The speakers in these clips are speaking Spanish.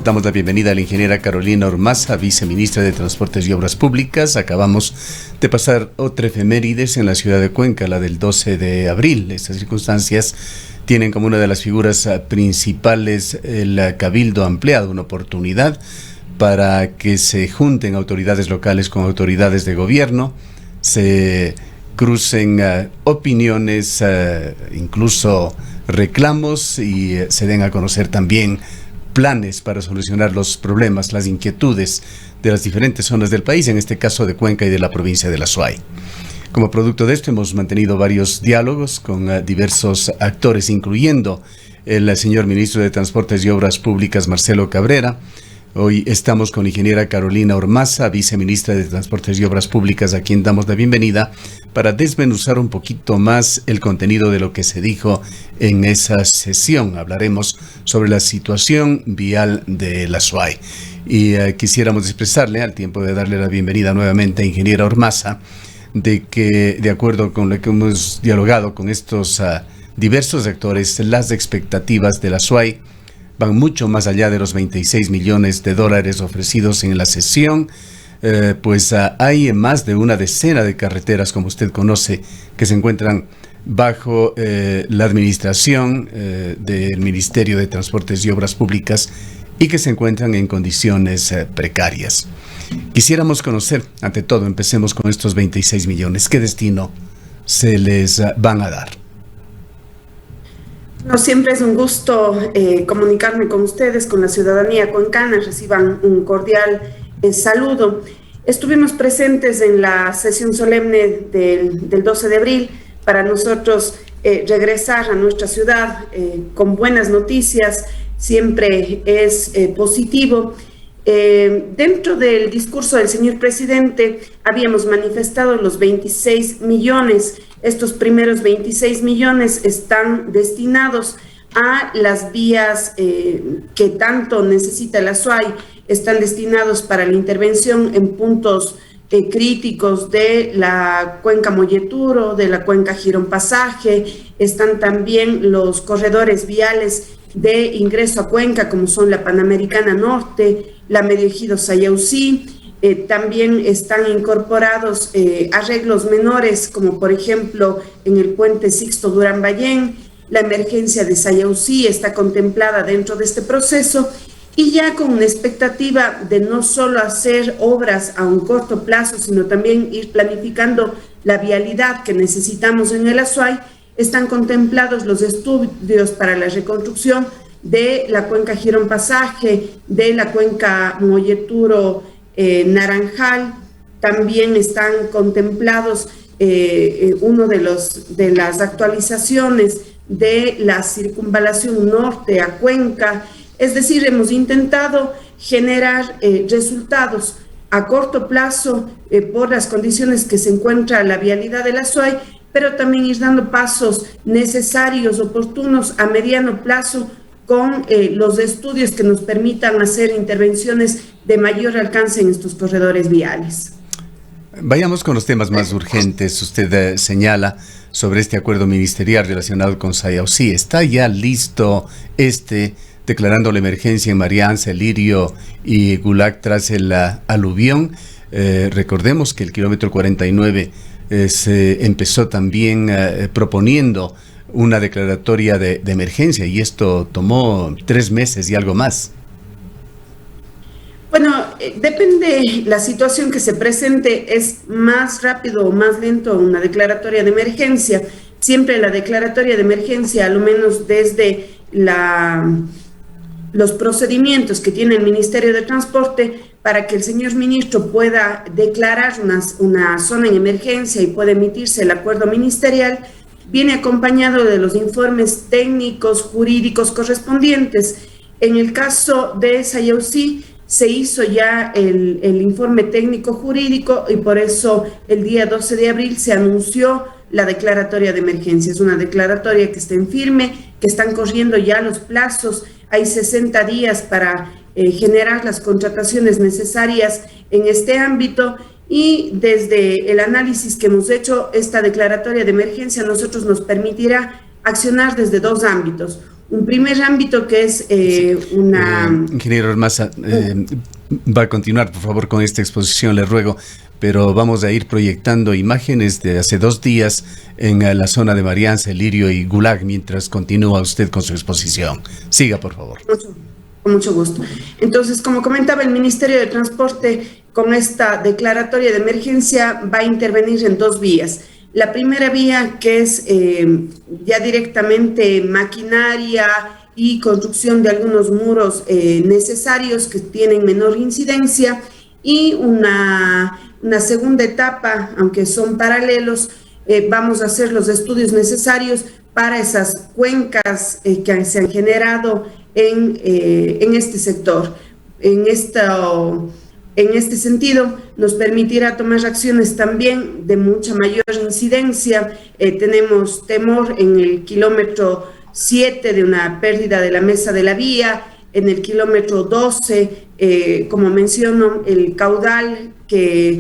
Damos la bienvenida a la ingeniera Carolina Ormaza, viceministra de Transportes y Obras Públicas. Acabamos de pasar otra efemérides en la ciudad de Cuenca, la del 12 de abril. Estas circunstancias tienen como una de las figuras principales el Cabildo Ampliado, una oportunidad para que se junten autoridades locales con autoridades de gobierno, se crucen opiniones, incluso reclamos, y se den a conocer también planes para solucionar los problemas, las inquietudes de las diferentes zonas del país, en este caso de Cuenca y de la provincia de La Suay. Como producto de esto hemos mantenido varios diálogos con diversos actores, incluyendo el señor ministro de Transportes y Obras Públicas, Marcelo Cabrera. Hoy estamos con ingeniera Carolina Ormaza, viceministra de Transportes y Obras Públicas, a quien damos la bienvenida para desmenuzar un poquito más el contenido de lo que se dijo en esa sesión. Hablaremos sobre la situación vial de La Suay. Y quisiéramos expresarle, al tiempo de darle la bienvenida nuevamente a ingeniera Ormaza, de que, de acuerdo con lo que hemos dialogado con estos diversos actores, las expectativas de La Suay van mucho más allá de los 26 millones de dólares ofrecidos en la sesión. Hay más de una decena de carreteras, como usted conoce, que se encuentran bajo la administración del Ministerio de Transportes y Obras Públicas y que se encuentran en condiciones precarias. Quisiéramos conocer, ante todo, empecemos con estos 26 millones. ¿Qué destino se les van a dar? No, siempre es un gusto comunicarme con ustedes, con la ciudadanía cuencana. Reciban un cordial saludo. Estuvimos presentes en la sesión solemne del 12 de abril para nosotros regresar a nuestra ciudad con buenas noticias. Siempre es positivo. Dentro del discurso del señor presidente habíamos manifestado los 26 millones. Estos primeros 26 millones están destinados a las vías que tanto necesita La Suay, están destinados para la intervención en puntos críticos de la cuenca Molleturo, de la cuenca Girón Pasaje. Están también los corredores viales de ingreso a Cuenca, como son la Panamericana Norte, la Medio Ejido Sayausí. También están incorporados arreglos menores, como por ejemplo en el puente Sixto Durán Ballén. La emergencia de Sayausí está contemplada dentro de este proceso, y ya con una expectativa de no solo hacer obras a un corto plazo, sino también ir planificando la vialidad que necesitamos en el Azuay. Están contemplados los estudios para la reconstrucción de la cuenca Girón Pasaje, de la cuenca Molleturo Naranjal. También están contemplados uno de las actualizaciones de la circunvalación norte a Cuenca. Es decir, hemos intentado generar resultados a corto plazo por las condiciones que se encuentra la vialidad de La Suay, pero también ir dando pasos necesarios, oportunos a mediano plazo, con los estudios que nos permitan hacer intervenciones de mayor alcance en estos corredores viales. Vayamos con los temas más urgentes. Usted señala sobre este acuerdo ministerial relacionado con Sayausí. ¿Está ya listo declarando la emergencia en Marianza, Lirio y Gulac tras el aluvión? Recordemos que el kilómetro 49 se empezó también proponiendo una declaratoria de emergencia, y esto tomó 3 meses y algo más. Bueno, depende la situación que se presente, es más rápido o más lento una declaratoria de emergencia. Siempre la declaratoria de emergencia, a lo menos desde los procedimientos que tiene el Ministerio de Transporte, para que el señor ministro pueda declarar una zona en emergencia y pueda emitirse el acuerdo ministerial, viene acompañado de los informes técnicos, jurídicos correspondientes. En el caso de Sayausí, se hizo ya el informe técnico jurídico, y por eso el día 12 de abril se anunció la declaratoria de emergencia. Es una declaratoria que está en firme, que están corriendo ya los plazos. Hay 60 días para generar las contrataciones necesarias en este ámbito, y desde el análisis que hemos hecho, esta declaratoria de emergencia a nosotros nos permitirá accionar desde 2 ámbitos. un primer ámbito que es una... Ingeniero Ormaza, va a continuar, por favor, con esta exposición, le ruego, pero vamos a ir proyectando imágenes de hace 2 días en la zona de Marianza, Lirio y Gulag, mientras continúa usted con su exposición. Siga, por favor. Con mucho gusto. Entonces, como comentaba, el Ministerio de Transporte con esta declaratoria de emergencia va a intervenir en 2 vías. La primera vía, que es ya directamente maquinaria y construcción de algunos muros necesarios que tienen menor incidencia, y una segunda etapa, aunque son paralelos, vamos a hacer los estudios necesarios para esas cuencas que se han generado en este sector. En este sentido, nos permitirá tomar acciones también de mucha mayor incidencia. Tenemos temor en el kilómetro 7 de una pérdida de la mesa de la vía, en el kilómetro 12, como menciono, el caudal que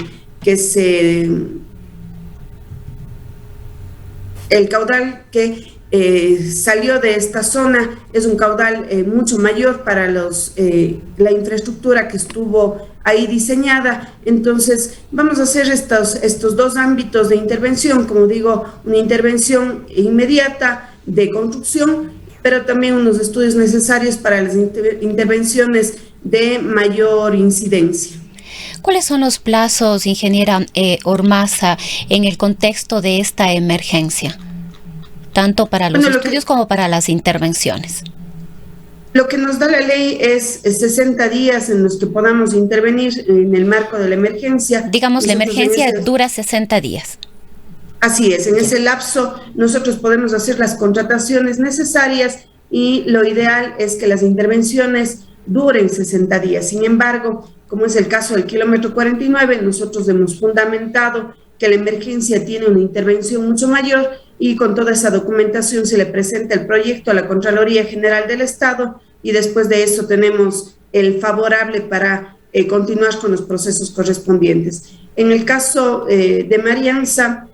salió de esta zona es un caudal mucho mayor para la infraestructura que estuvo ahí diseñada. Entonces, vamos a hacer estos 2 ámbitos de intervención, como digo, una intervención inmediata de construcción, pero también unos estudios necesarios para las intervenciones de mayor incidencia. ¿Cuáles son los plazos, ingeniera Ormaza, en el contexto de esta emergencia, tanto para los estudios como para las intervenciones? Lo que nos da la ley es 60 días en los que podamos intervenir en el marco de la emergencia. Digamos, la emergencia dura 60 días. Así es, en ese lapso nosotros podemos hacer las contrataciones necesarias y lo ideal es que las intervenciones duren 60 días. Sin embargo, como es el caso del kilómetro 49, nosotros hemos fundamentado que la emergencia tiene una intervención mucho mayor y con toda esa documentación se le presenta el proyecto a la Contraloría General del Estado y después de eso tenemos el favorable para continuar con los procesos correspondientes. En el caso de Marianza,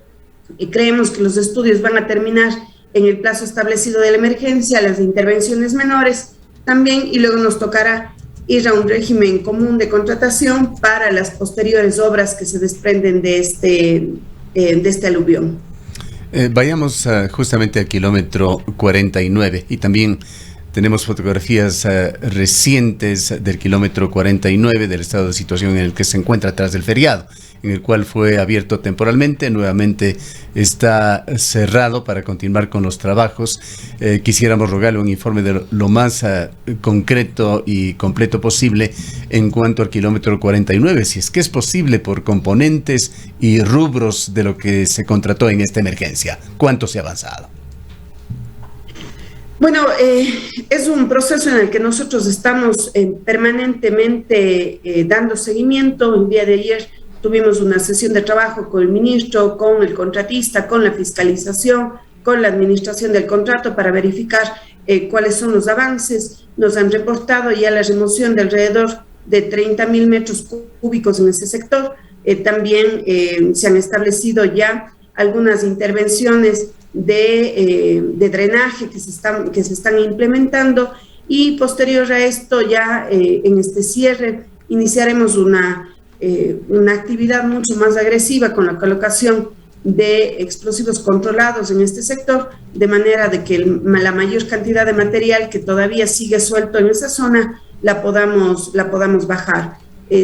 creemos que los estudios van a terminar en el plazo establecido de la emergencia, las intervenciones menores también, y luego nos tocará ir a un régimen común de contratación para las posteriores obras que se desprenden de este aluvión. Vayamos justamente al kilómetro 49 y también tenemos fotografías recientes del kilómetro 49 del estado de situación en el que se encuentra tras del feriado, en el cual fue abierto temporalmente, nuevamente está cerrado para continuar con los trabajos. Quisiéramos rogarle un informe de lo más concreto y completo posible en cuanto al kilómetro 49, si es que es posible por componentes y rubros de lo que se contrató en esta emergencia. ¿Cuánto se ha avanzado? Bueno, es un proceso en el que nosotros estamos permanentemente dando seguimiento. El día de ayer tuvimos una sesión de trabajo con el ministro, con el contratista, con la fiscalización, con la administración del contrato para verificar cuáles son los avances. Nos han reportado ya la remoción de alrededor de 30,000 metros cúbicos en ese sector. También se han establecido ya algunas intervenciones de drenaje que se están implementando, y posterior a esto ya en este cierre iniciaremos una actividad mucho más agresiva con la colocación de explosivos controlados en este sector, de manera de que la mayor cantidad de material que todavía sigue suelto en esa zona la podamos bajar.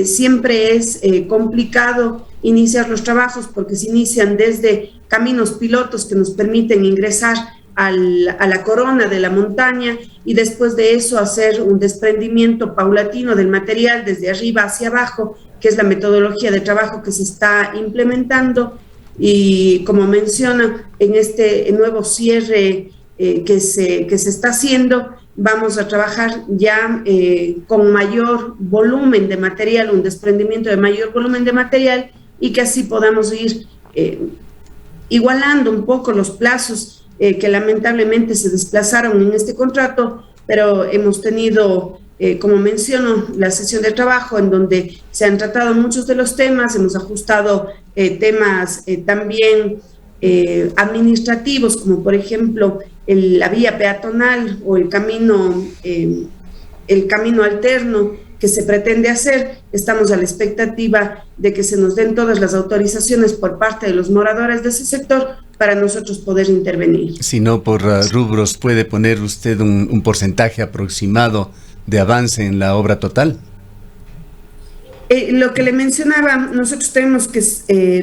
Siempre es complicado iniciar los trabajos porque se inician desde caminos pilotos que nos permiten ingresar a la corona de la montaña y después de eso hacer un desprendimiento paulatino del material desde arriba hacia abajo, que es la metodología de trabajo que se está implementando. Y como menciona, en este nuevo cierre que se está haciendo, vamos a trabajar ya con mayor volumen de material, un desprendimiento de mayor volumen de material, y que así podamos ir igualando un poco los plazos que lamentablemente se desplazaron en este contrato, pero hemos tenido, como menciono, la sesión de trabajo en donde se han tratado muchos de los temas, hemos ajustado temas también administrativos, como por ejemplo la vía peatonal o el camino alterno que se pretende hacer. Estamos a la expectativa de que se nos den todas las autorizaciones por parte de los moradores de ese sector para nosotros poder intervenir. Si no por rubros, ¿puede poner usted un porcentaje aproximado de avance en la obra total? Lo que le mencionaba, nosotros tenemos que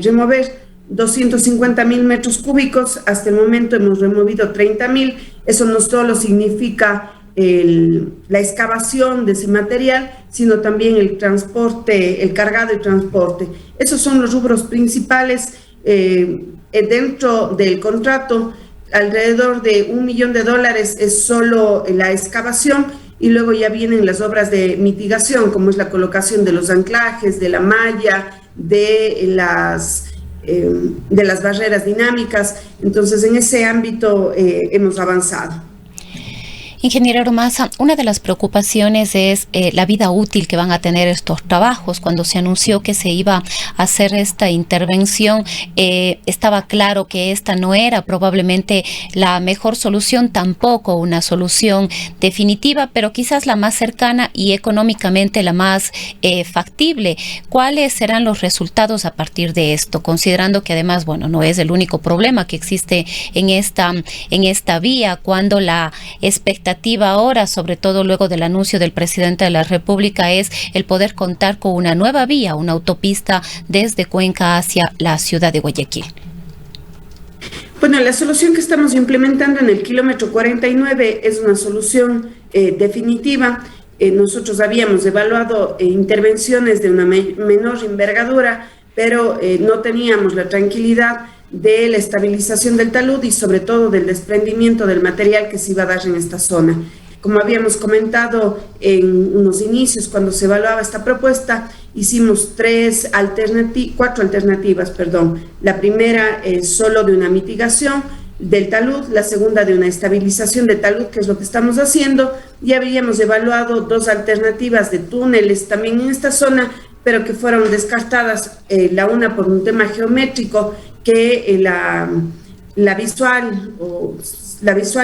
remover 250,000 metros cúbicos. Hasta el momento hemos removido 30,000. Eso no solo significa la excavación de ese material, sino también el transporte, el cargado y transporte. Esos son los rubros principales. Dentro del contrato, alrededor de $1 millón es solo la excavación, y luego ya vienen las obras de mitigación, como es la colocación de los anclajes, de la malla, de las barreras dinámicas. Entonces, en ese ámbito hemos avanzado. Ingeniero Ormaza, una de las preocupaciones es la vida útil que van a tener estos trabajos. Cuando se anunció que se iba a hacer esta intervención, estaba claro que esta no era probablemente la mejor solución, tampoco una solución definitiva, pero quizás la más cercana y económicamente la más factible. ¿Cuáles serán los resultados a partir de esto? Considerando que además, bueno, no es el único problema que existe en esta vía, cuando la expectativa ahora, sobre todo luego del anuncio del presidente de la República, es el poder contar con una nueva vía, una autopista desde Cuenca hacia la ciudad de Guayaquil. Bueno, la solución que estamos implementando en el kilómetro 49 es una solución definitiva. Nosotros habíamos evaluado intervenciones de una menor envergadura, pero no teníamos la tranquilidad de la estabilización del talud y sobre todo del desprendimiento del material que se iba a dar en esta zona. Como habíamos comentado en unos inicios, cuando se evaluaba esta propuesta, hicimos 4 alternativas. La primera es solo de una mitigación del talud, la segunda de una estabilización del talud, que es lo que estamos haciendo, y habíamos evaluado 2 alternativas de túneles también en esta zona, pero que fueron descartadas, la una por un tema geométrico, que la visual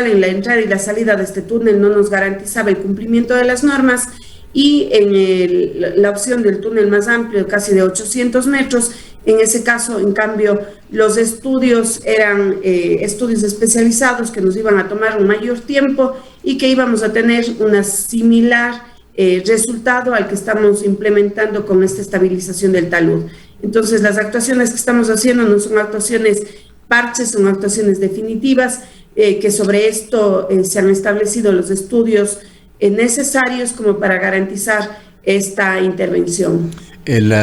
en la entrada y la salida de este túnel no nos garantizaba el cumplimiento de las normas, y en la opción del túnel más amplio, casi de 800 metros, en ese caso, en cambio, los estudios eran estudios especializados que nos iban a tomar un mayor tiempo y que íbamos a tener una similar resultado al que estamos implementando con esta estabilización del talud. Entonces, las actuaciones que estamos haciendo no son actuaciones parches, son actuaciones definitivas, que sobre esto se han establecido los estudios necesarios como para garantizar esta intervención. El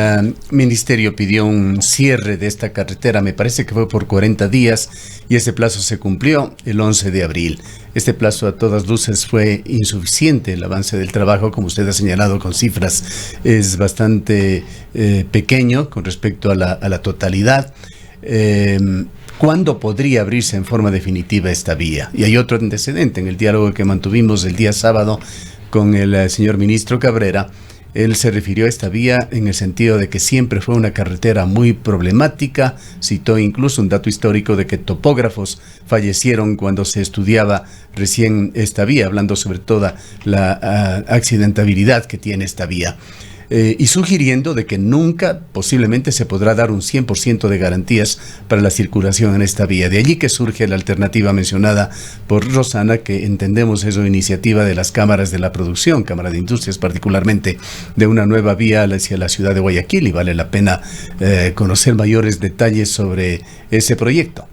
ministerio pidió un cierre de esta carretera, me parece que fue por 40 días, y ese plazo se cumplió el 11 de abril. Este plazo a todas luces fue insuficiente. El avance del trabajo, como usted ha señalado con cifras, es bastante pequeño con respecto a la totalidad. ¿Cuándo podría abrirse en forma definitiva esta vía? Y hay otro antecedente en el diálogo que mantuvimos el día sábado con el señor ministro Cabrera. Él se refirió a esta vía en el sentido de que siempre fue una carretera muy problemática. Citó incluso un dato histórico de que topógrafos fallecieron cuando se estudiaba recién esta vía, hablando sobre toda la accidentabilidad que tiene esta vía. Y sugiriendo de que nunca posiblemente se podrá dar un 100% de garantías para la circulación en esta vía. De allí que surge la alternativa mencionada por Rosana, que entendemos es una iniciativa de las cámaras de la producción, Cámara de Industrias particularmente, de una nueva vía hacia la ciudad de Guayaquil, y vale la pena conocer mayores detalles sobre ese proyecto.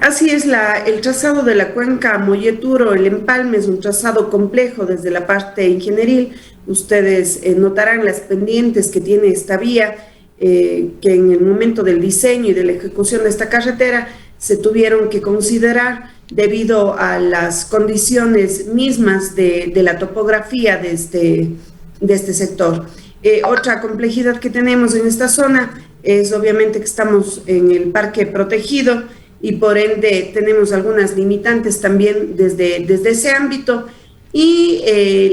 Así es, el trazado de la cuenca Molleturo, el empalme, es un trazado complejo desde la parte ingenieril. Ustedes notarán las pendientes que tiene esta vía, que en el momento del diseño y de la ejecución de esta carretera se tuvieron que considerar debido a las condiciones mismas de la topografía de este sector. Otra complejidad que tenemos en esta zona es obviamente que estamos en el parque protegido y por ende tenemos algunas limitantes también desde ese ámbito, y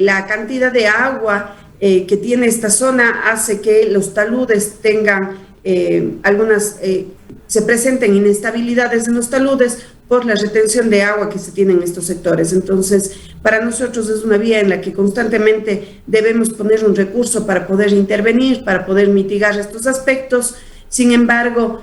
la cantidad de agua que tiene esta zona hace que los taludes tengan se presenten inestabilidades en los taludes, por la retención de agua que se tiene en estos sectores. Entonces, para nosotros es una vía en la que constantemente debemos poner un recurso para poder intervenir, para poder mitigar estos aspectos. Sin embargo,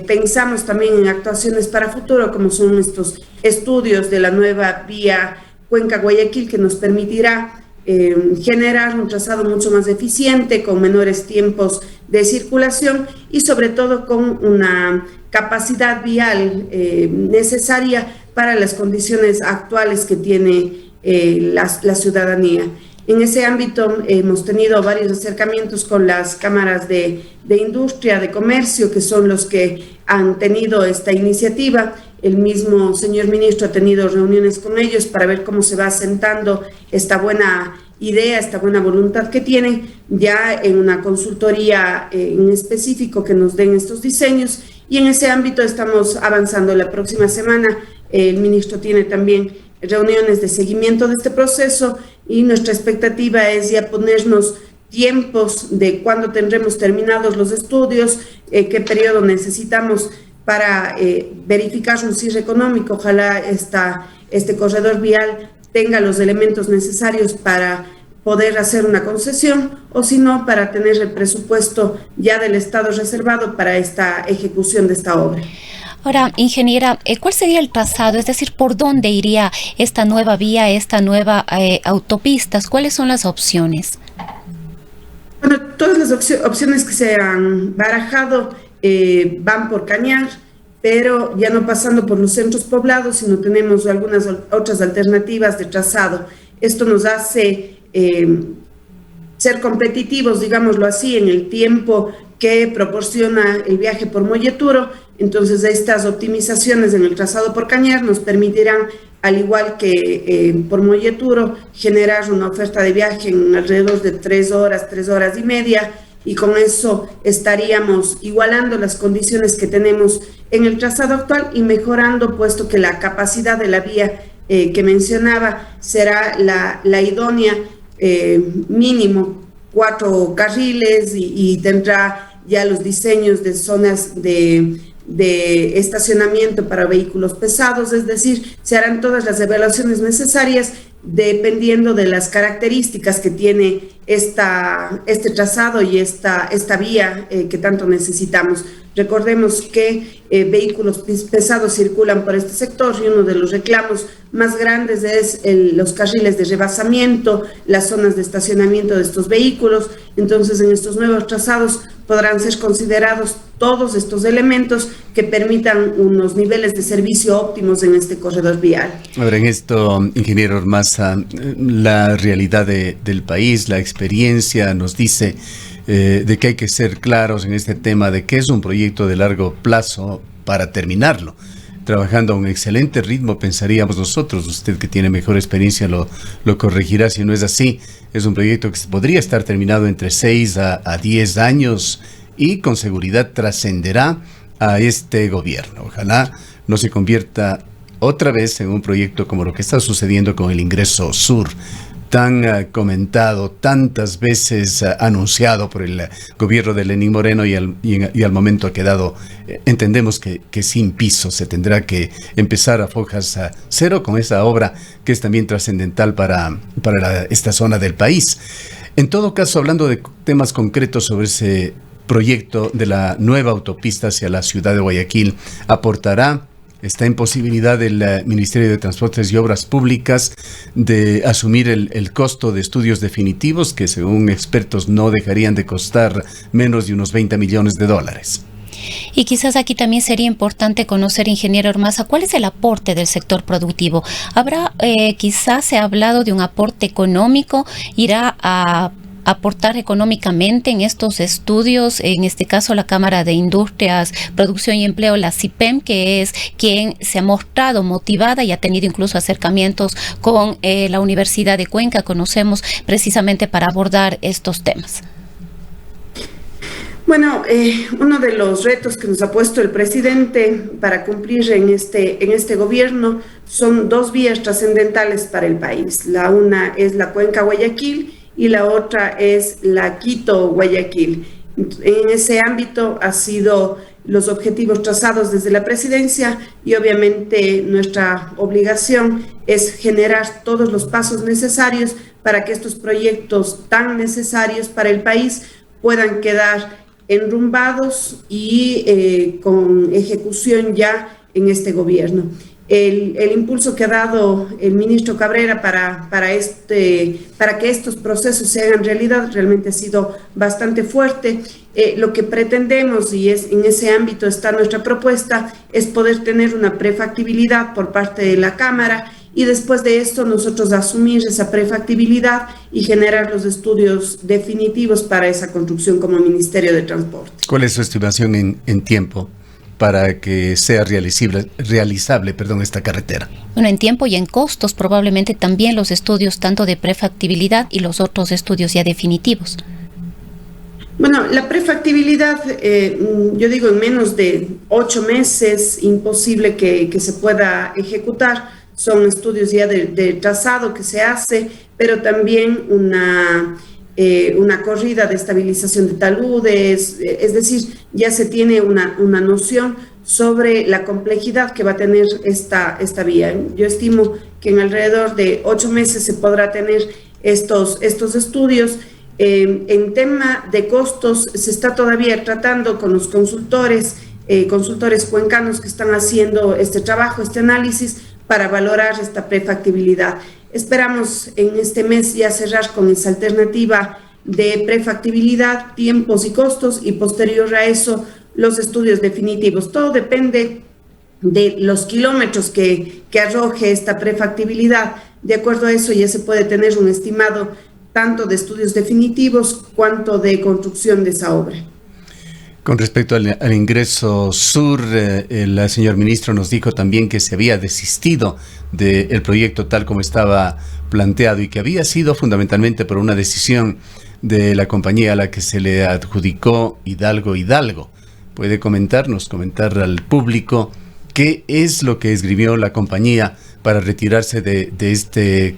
pensamos también en actuaciones para futuro, como son estos estudios de la nueva vía Cuenca-Guayaquil, que nos permitirá generar un trazado mucho más eficiente, con menores tiempos de circulación y sobre todo con una capacidad vial necesaria para las condiciones actuales que tiene la ciudadanía. En ese ámbito hemos tenido varios acercamientos con las cámaras de industria, de comercio, que son los que han tenido esta iniciativa. El mismo señor ministro ha tenido reuniones con ellos para ver cómo se va asentando esta buena idea, esta buena voluntad que tienen, ya en una consultoría en específico que nos den estos diseños, y en ese ámbito estamos avanzando. La próxima semana el ministro tiene también reuniones de seguimiento de este proceso y nuestra expectativa es ya ponernos tiempos de cuándo tendremos terminados los estudios, qué periodo necesitamos para verificar un cierre económico. Ojalá este corredor vial tenga los elementos necesarios para poder hacer una concesión, o si no, para tener el presupuesto ya del Estado reservado para esta ejecución de esta obra. Ahora, ingeniera, ¿cuál sería el trazado? Es decir, ¿por dónde iría esta nueva vía, esta nueva autopistas? ¿Cuáles son las opciones? Bueno, todas las opciones que se han barajado van por Cañar, pero ya no pasando por los centros poblados, sino tenemos algunas otras alternativas de trazado. Esto nos hace ser competitivos, digámoslo así, en el tiempo que proporciona el viaje por Molleturo. Entonces, estas optimizaciones en el trazado por Cañar nos permitirán, al igual que por Molleturo, generar una oferta de viaje en alrededor de 3 horas y media, y con eso estaríamos igualando las condiciones que tenemos en el trazado actual y mejorando, puesto que la capacidad de la vía que mencionaba será la idónea, mínimo 4 carriles, y tendrá ya los diseños de zonas de estacionamiento para vehículos pesados, es decir, se harán todas las evaluaciones necesarias dependiendo de las características que tiene este trazado y esta vía que tanto necesitamos. Recordemos que vehículos pesados circulan por este sector y uno de los reclamos más grandes es los carriles de rebasamiento, las zonas de estacionamiento de estos vehículos. Entonces, en estos nuevos trazados podrán ser considerados todos estos elementos que permitan unos niveles de servicio óptimos en este corredor vial. Ahora, en esto, ingeniero Ormaza, la realidad del país, la experiencia nos dice de que hay que ser claros en este tema de que es un proyecto de largo plazo para terminarlo. Trabajando a un excelente ritmo, pensaríamos nosotros. Usted, que tiene mejor experiencia, lo corregirá si no es así. Es un proyecto que podría estar terminado entre 6 a 10 años y con seguridad trascenderá a este gobierno. Ojalá no se convierta otra vez en un proyecto como lo que está sucediendo con el Ingreso Sur, tan comentado, tantas veces anunciado por el gobierno de Lenín Moreno, y al momento ha quedado, entendemos que sin piso. Se tendrá que empezar a fojas a cero con esa obra que es también trascendental para esta zona del país. En todo caso, hablando de temas concretos sobre ese proyecto de la nueva autopista hacia la ciudad de Guayaquil, está en posibilidad del Ministerio de Transportes y Obras Públicas de asumir el costo de estudios definitivos, que según expertos no dejarían de costar menos de unos 20 millones de dólares. Y quizás aquí también sería importante conocer, ingeniero Ormaza, ¿cuál es el aporte del sector productivo? Quizás se ha hablado de un aporte económico, irá a aportar económicamente en estos estudios, en este caso la Cámara de Industrias, Producción y Empleo, la CIPEM, que es quien se ha mostrado motivada y ha tenido incluso acercamientos con la Universidad de Cuenca, conocemos, precisamente para abordar estos temas. Bueno, uno de los retos que nos ha puesto el presidente para cumplir en este gobierno son 2 vías trascendentales para el país. La una es la Cuenca-Guayaquil y la otra es la Quito-Guayaquil. En ese ámbito ha sido los objetivos trazados desde la presidencia y obviamente nuestra obligación es generar todos los pasos necesarios para que estos proyectos tan necesarios para el país puedan quedar enrumbados y con ejecución ya en este gobierno. El impulso que ha dado el ministro Cabrera para que estos procesos se hagan realidad realmente ha sido bastante fuerte. Lo que pretendemos, y en ese ámbito está nuestra propuesta, es poder tener una prefactibilidad por parte de la Cámara y después de esto nosotros asumir esa prefactibilidad y generar los estudios definitivos para esa construcción como Ministerio de Transporte. ¿Cuál es su estimación en tiempo para que sea realizable esta carretera? Bueno, en tiempo y en costos, probablemente también los estudios tanto de prefactibilidad y los otros estudios ya definitivos. Bueno, la prefactibilidad, yo digo en menos de 8 meses, imposible que se pueda ejecutar. Son estudios ya de trazado que se hace, pero también una corrida de estabilización de taludes, es decir, ya se tiene una noción sobre la complejidad que va a tener esta vía. Yo estimo que en alrededor de 8 meses se podrá tener estos estudios. En tema de costos, se está todavía tratando con los consultores cuencanos que están haciendo este trabajo, este análisis, para valorar esta prefactibilidad. Esperamos en este mes ya cerrar con esa alternativa de prefactibilidad, tiempos y costos, y posterior a eso los estudios definitivos. Todo depende de los kilómetros que arroje esta prefactibilidad. De acuerdo a eso ya se puede tener un estimado tanto de estudios definitivos cuanto de construcción de esa obra. Con respecto al ingreso sur, el señor ministro nos dijo también que se había desistido del proyecto tal como estaba planteado y que había sido fundamentalmente por una decisión de la compañía a la que se le adjudicó Hidalgo. ¿Puede comentar al público qué es lo que escribió la compañía para retirarse de este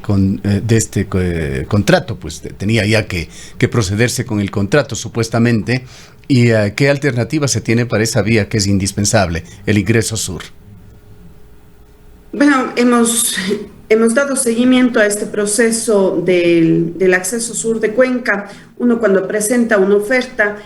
contrato? Pues tenía ya que procederse con el contrato supuestamente. ¿Y qué alternativa se tiene para esa vía que es indispensable, el ingreso sur? Bueno, hemos dado seguimiento a este proceso del acceso sur de Cuenca. Uno cuando presenta una oferta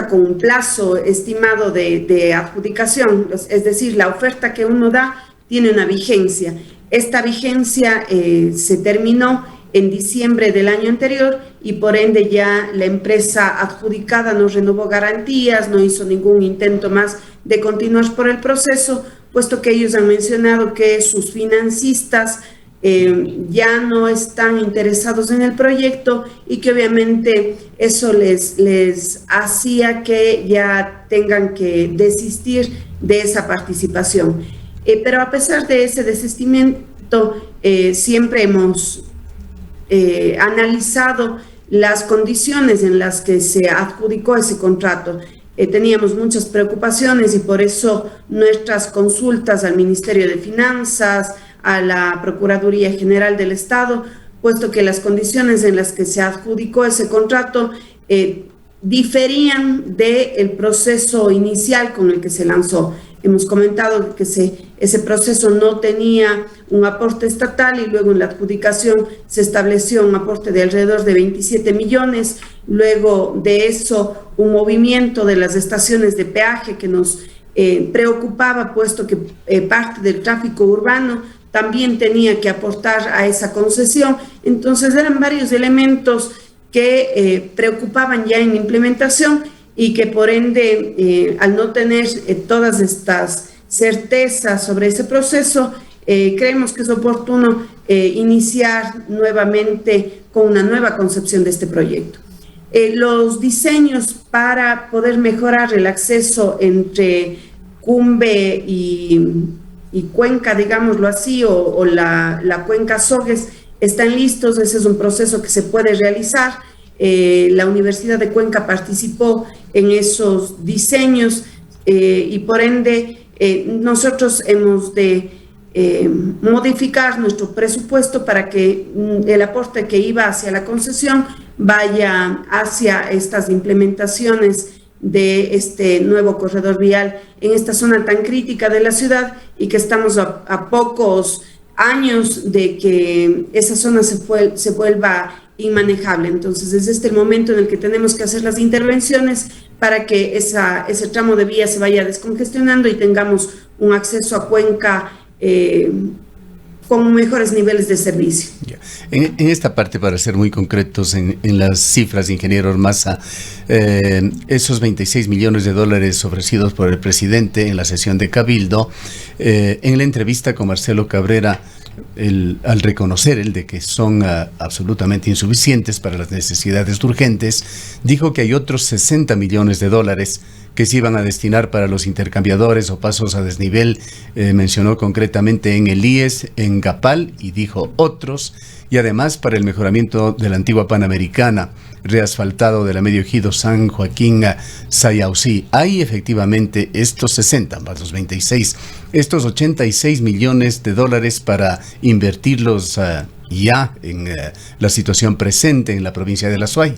con un plazo estimado de adjudicación, es decir, la oferta que uno da tiene una vigencia. Esta vigencia se terminó en diciembre del año anterior y por ende ya la empresa adjudicada no renovó garantías, no hizo ningún intento más de continuar por el proceso, puesto que ellos han mencionado que sus financistas ya no están interesados en el proyecto y que obviamente eso les hacía que ya tengan que desistir de esa participación. Pero a pesar de ese desistimiento, siempre hemos analizado las condiciones en las que se adjudicó ese contrato. Teníamos muchas preocupaciones y por eso nuestras consultas al Ministerio de Finanzas, a la Procuraduría General del Estado, puesto que las condiciones en las que se adjudicó ese contrato diferían del proceso inicial con el que se lanzó. Hemos comentado que ese proceso no tenía un aporte estatal y luego en la adjudicación se estableció un aporte de alrededor de 27 millones. Luego de eso, un movimiento de las estaciones de peaje que nos preocupaba, puesto que parte del tráfico urbano también tenía que aportar a esa concesión. Entonces eran varios elementos que preocupaban ya en la implementación y que por ende, al no tener todas estas certezas sobre ese proceso, creemos que es oportuno iniciar nuevamente con una nueva concepción de este proyecto. Los diseños para poder mejorar el acceso entre Cumbe y Cuenca, digámoslo así, o la Cuenca Sogues, están listos. Ese es un proceso que se puede realizar. La Universidad de Cuenca participó en esos diseños y por ende nosotros hemos de modificar nuestro presupuesto para que el aporte que iba hacia la concesión vaya hacia estas implementaciones de este nuevo corredor vial en esta zona tan crítica de la ciudad y que estamos a pocos años de que esa zona se vuelva inmanejable. Entonces, es este el momento en el que tenemos que hacer las intervenciones para que ese tramo de vía se vaya descongestionando y tengamos un acceso a Cuenca con mejores niveles de servicio. En esta parte, para ser muy concretos en las cifras, ingeniero Ormaza, esos 26 millones de dólares ofrecidos por el presidente en la sesión de Cabildo, en la entrevista con Marcelo Cabrera, al reconocer el de que son absolutamente insuficientes para las necesidades urgentes, dijo que hay otros 60 millones de dólares que se iban a destinar para los intercambiadores o pasos a desnivel, mencionó concretamente en el IES, en Gapal, y dijo otros, y además para el mejoramiento de la antigua Panamericana, reasfaltado de la Medio Ejido San Joaquín a Sayausí. Hay efectivamente estos 60 más los 26, estos 86 millones de dólares para invertirlos ya en la situación presente en la provincia de La Suay.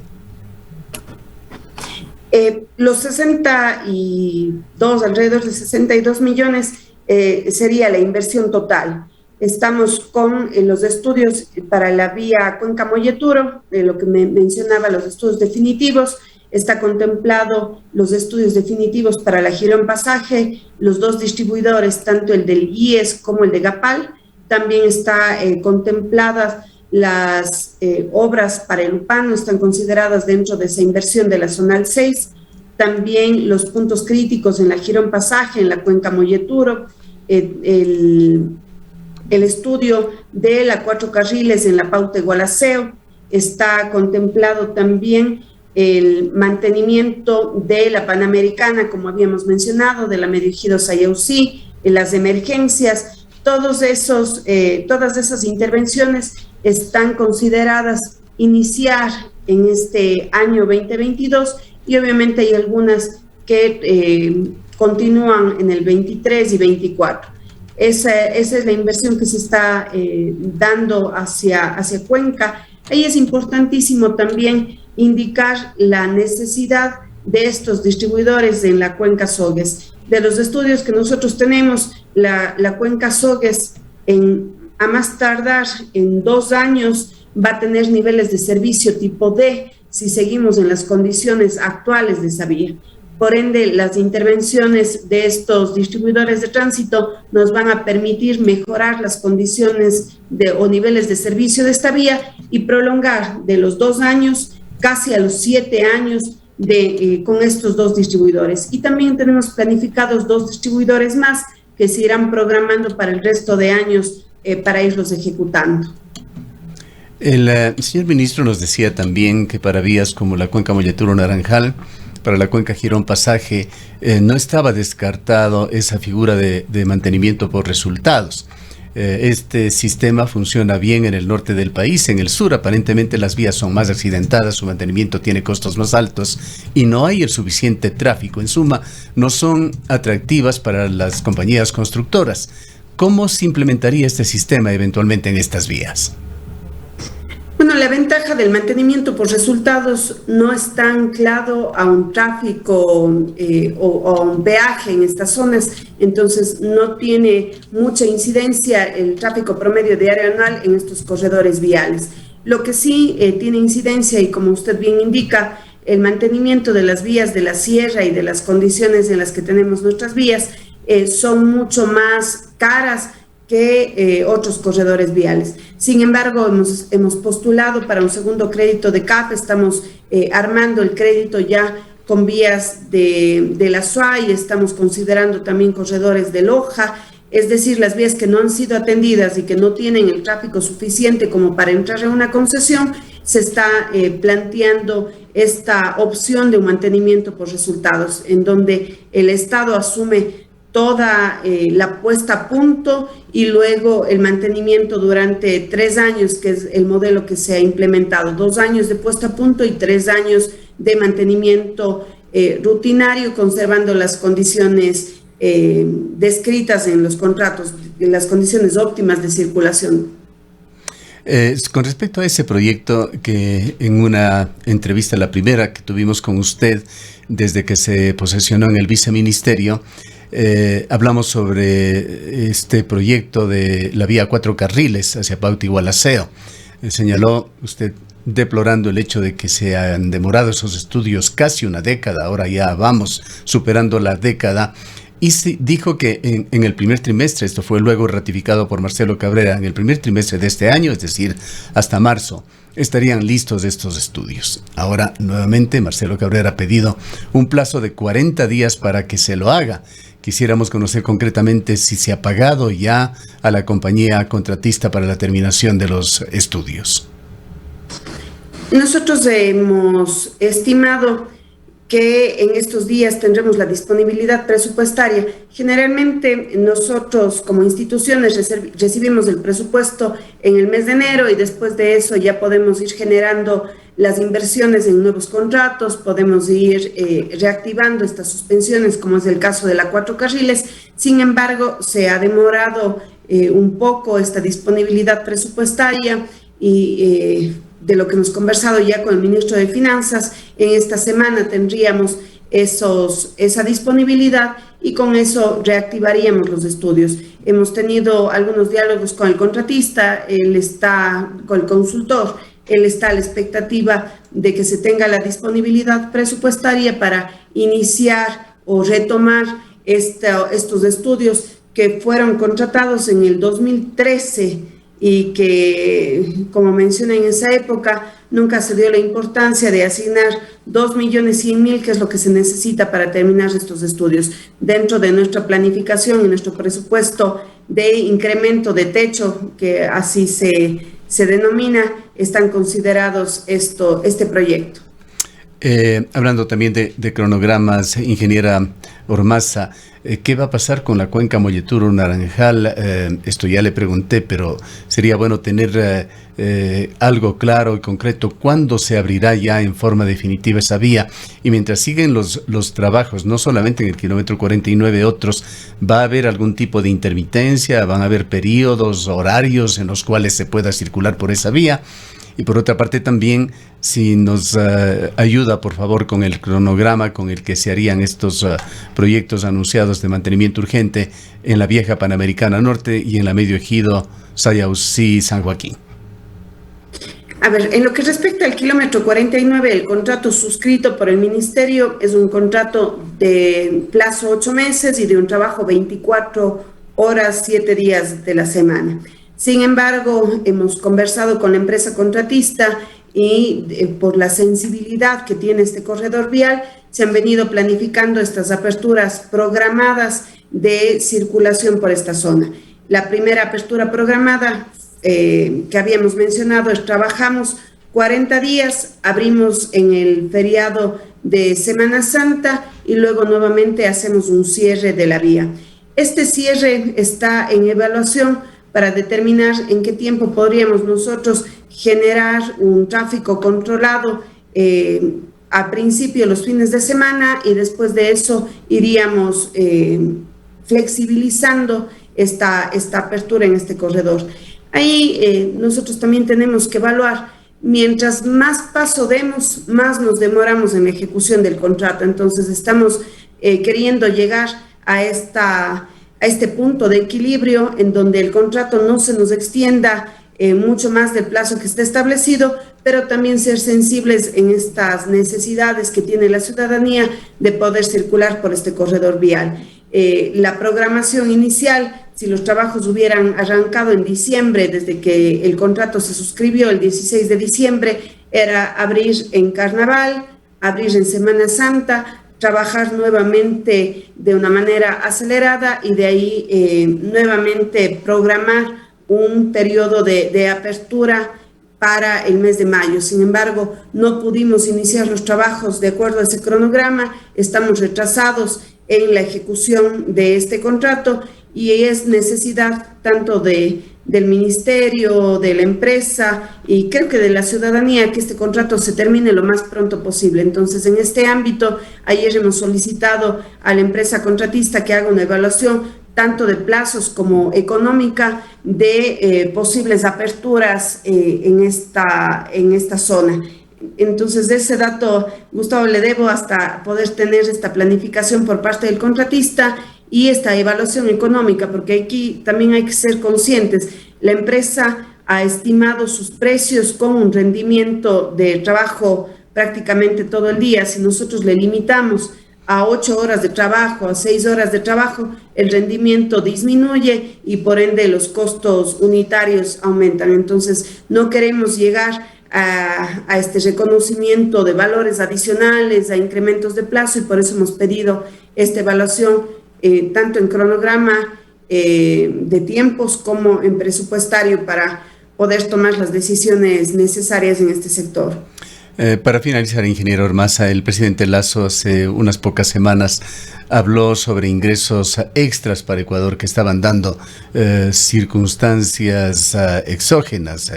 Los 62, alrededor de 62 millones sería la inversión total. Estamos con los estudios para la vía Cuenca-Molleturo, lo que me mencionaba, los estudios definitivos. Está contemplado los estudios definitivos para la Girón Pasaje, los dos distribuidores, tanto el del IES como el de Gapal. También está contempladas las obras para el Upano, están consideradas dentro de esa inversión de la Zonal 6. También los puntos críticos en la Girón Pasaje, en la Cuenca Molleturo, el estudio de la 4 carriles en la Pauta Gualaceo. Está contemplado también el mantenimiento de la Panamericana, como habíamos mencionado, de la Medio Ejido Sayausí, en las emergencias. Todas esas intervenciones están consideradas iniciar en este año 2022 y obviamente hay algunas que continúan en el 23 y 24. Esa es la inversión que se está dando hacia Cuenca. Ahí es importantísimo también indicar la necesidad de estos distribuidores en la Cuenca Sogues. De los estudios que nosotros tenemos, la Cuenca Sogues a más tardar en 2 años va a tener niveles de servicio tipo D si seguimos en las condiciones actuales de esa vía. Por ende, las intervenciones de estos distribuidores de tránsito nos van a permitir mejorar las condiciones o niveles de servicio de esta vía y prolongar de los 2 años casi a los 7 años con estos 2 distribuidores. Y también tenemos planificados 2 distribuidores más que se irán programando para el resto de años para irlos ejecutando. El señor ministro nos decía también que para vías como la Cuenca Molleturo-Naranjal, para la Cuenca Girón Pasaje, no estaba descartado esa figura de mantenimiento por resultados. Este sistema funciona bien en el norte del país. En el sur aparentemente las vías son más accidentadas, su mantenimiento tiene costos más altos y no hay el suficiente tráfico. En suma, no son atractivas para las compañías constructoras. ¿Cómo se implementaría este sistema eventualmente en estas vías? Bueno, la ventaja del mantenimiento por resultados no está anclado a un tráfico o a un peaje en estas zonas, entonces no tiene mucha incidencia el tráfico promedio diario anual en estos corredores viales. Lo que sí tiene incidencia, y como usted bien indica, el mantenimiento de las vías de la sierra y de las condiciones en las que tenemos nuestras vías son mucho más caras que otros corredores viales. Sin embargo, hemos postulado para un segundo crédito de CAF, estamos armando el crédito ya con vías de la SUAY, estamos considerando también corredores de Loja, es decir, las vías que no han sido atendidas y que no tienen el tráfico suficiente como para entrar en una concesión, se está planteando esta opción de un mantenimiento por resultados, en donde el Estado asume toda la puesta a punto y luego el mantenimiento durante 3 años, que es el modelo que se ha implementado, 2 años de puesta a punto y 3 años de mantenimiento rutinario, conservando las condiciones descritas en los contratos, en las condiciones óptimas de circulación. Con respecto a ese proyecto, que en una entrevista, la primera que tuvimos con usted desde que se posesionó en el viceministerio, hablamos sobre este proyecto de la vía 4 carriles hacia Pauta y Gualaceo. Señaló usted, deplorando el hecho de que se han demorado esos estudios casi una década, ahora ya vamos superando la década. Y dijo que en el primer trimestre, esto fue luego ratificado por Marcelo Cabrera, en el primer trimestre de este año, es decir, hasta marzo, estarían listos estos estudios. Ahora, nuevamente, Marcelo Cabrera ha pedido un plazo de 40 días para que se lo haga. Quisiéramos conocer concretamente si se ha pagado ya a la compañía contratista para la terminación de los estudios. Nosotros hemos estimado que en estos días tendremos la disponibilidad presupuestaria. Generalmente nosotros como instituciones recibimos el presupuesto en el mes de enero y después de eso ya podemos ir generando las inversiones en nuevos contratos, podemos ir reactivando estas suspensiones, como es el caso de la 4 carriles. Sin embargo, se ha demorado un poco esta disponibilidad presupuestaria y de lo que hemos conversado ya con el ministro de Finanzas, en esta semana tendríamos esa disponibilidad y con eso reactivaríamos los estudios. Hemos tenido algunos diálogos con el contratista, con el consultor, él está a la expectativa de que se tenga la disponibilidad presupuestaria para iniciar o retomar estos estudios que fueron contratados en el 2013 y que, como mencioné, en esa época nunca se dio la importancia de asignar 2.100.000, que es lo que se necesita para terminar estos estudios. Dentro de nuestra planificación y nuestro presupuesto de incremento de techo, que así se denomina, están considerados este proyecto. Hablando también de cronogramas, ingeniera Ormaza, ¿qué va a pasar con la cuenca Molleturo-Naranjal? Esto ya le pregunté, pero sería bueno tener algo claro y concreto. ¿Cuándo se abrirá ya en forma definitiva esa vía? Y mientras siguen los trabajos, no solamente en el kilómetro 49, otros, ¿va a haber algún tipo de intermitencia? ¿Van a haber periodos, horarios en los cuales se pueda circular por esa vía? Y por otra parte también, si nos ayuda por favor con el cronograma con el que se harían estos proyectos anunciados de mantenimiento urgente en la vieja Panamericana Norte y en la Medio Ejido, Sayausí, San Joaquín. A ver, en lo que respecta al kilómetro 49, el contrato suscrito por el Ministerio es un contrato de plazo 8 meses y de un trabajo 24 horas, 7 días de la semana. Sin embargo, hemos conversado con la empresa contratista y por la sensibilidad que tiene este corredor vial, se han venido planificando estas aperturas programadas de circulación por esta zona. La primera apertura programada que habíamos mencionado es: trabajamos 40 días, abrimos en el feriado de Semana Santa y luego nuevamente hacemos un cierre de la vía. Este cierre está en evaluación para determinar en qué tiempo podríamos nosotros generar un tráfico controlado a principio los fines de semana y después de eso iríamos flexibilizando esta apertura en este corredor. Ahí nosotros también tenemos que evaluar, mientras más paso demos, más nos demoramos en la ejecución del contrato. Entonces estamos queriendo llegar a este punto de equilibrio en donde el contrato no se nos extienda mucho más del plazo que está establecido, pero también ser sensibles en estas necesidades que tiene la ciudadanía de poder circular por este corredor vial. La programación inicial, si los trabajos hubieran arrancado en diciembre, desde que el contrato se suscribió el 16 de diciembre, era abrir en Carnaval, abrir en Semana Santa, trabajar nuevamente de una manera acelerada y de ahí nuevamente programar un periodo de apertura para el mes de mayo. Sin embargo, no pudimos iniciar los trabajos de acuerdo a ese cronograma, estamos retrasados en la ejecución de este contrato y es necesidad tanto del ministerio, de la empresa y creo que de la ciudadanía que este contrato se termine lo más pronto posible. Entonces, en este ámbito, ayer hemos solicitado a la empresa contratista que haga una evaluaón tanto de plazos como económica, de posibles aperturas en esta zona. Entonces, de ese dato, Gustavo, le debo hasta poder tener esta planificación por parte del contratista y esta evaluación económica, porque aquí también hay que ser conscientes. La empresa ha estimado sus precios con un rendimiento de trabajo prácticamente todo el día. Si nosotros le limitamos a 8 horas de trabajo, a 6 horas de trabajo, el rendimiento disminuye y por ende los costos unitarios aumentan. Entonces, no queremos llegar a este reconocimiento de valores adicionales, a incrementos de plazo, y por eso hemos pedido esta evaluación tanto en cronograma de tiempos como en presupuestario para poder tomar las decisiones necesarias en este sector. Para finalizar, ingeniero Ormaza, el presidente Lasso hace unas pocas semanas habló sobre ingresos extras para Ecuador que estaban dando circunstancias exógenas,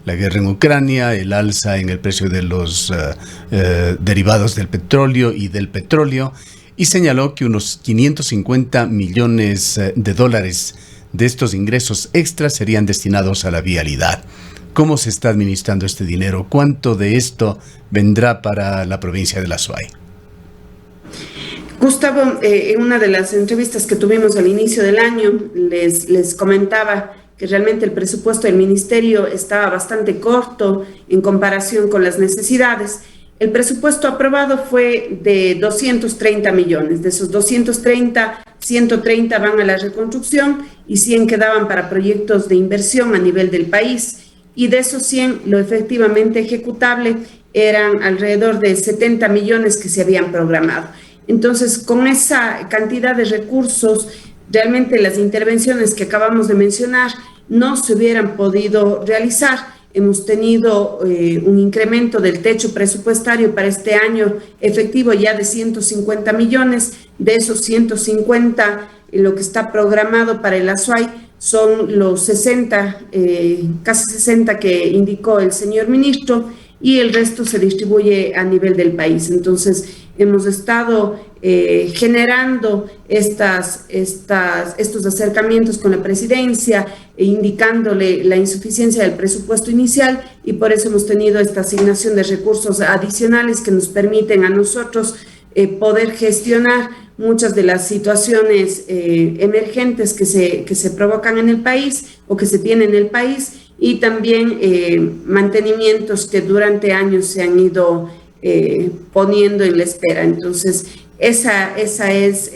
la guerra en Ucrania, el alza en el precio de los derivados del petróleo y del petróleo, y señaló que unos 550 millones de dólares de estos ingresos extras serían destinados a la vialidad. ¿Cómo se está administrando este dinero? ¿Cuánto de esto vendrá para la provincia de La Suay? Gustavo, en una de las entrevistas que tuvimos al inicio del año, les comentaba que realmente el presupuesto del ministerio estaba bastante corto en comparación con las necesidades. El presupuesto aprobado fue de 230 millones. De esos 230, 130 van a la reconstrucción y 100 quedaban para proyectos de inversión a nivel del país. Y de esos 100, lo efectivamente ejecutable eran alrededor de 70 millones que se habían programado. Entonces, con esa cantidad de recursos, realmente las intervenciones que acabamos de mencionar no se hubieran podido realizar. Hemos tenido un incremento del techo presupuestario para este año efectivo ya de 150 millones. De esos 150, lo que está programado para el Azuay son los 60, casi 60 que indicó el señor ministro, y el resto se distribuye a nivel del país. Entonces, hemos estado generando estos acercamientos con la presidencia, indicándole la insuficiencia del presupuesto inicial, y por eso hemos tenido esta asignación de recursos adicionales que nos permiten a nosotros poder gestionar muchas de las situaciones emergentes que se provocan en el país o que se tienen en el país, y también mantenimientos que durante años se han ido poniendo en la espera. Entonces, esa es,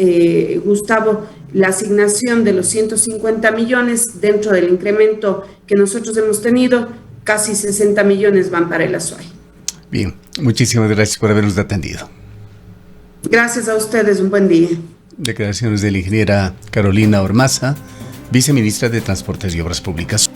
Gustavo, la asignación de los 150 millones dentro del incremento que nosotros hemos tenido. Casi 60 millones van para el Azuay. Bien, muchísimas gracias por habernos atendido. Gracias a ustedes, un buen día. Declaraciones de la ingeniera Carolina Ormaza, viceministra de Transportes y Obras Públicas.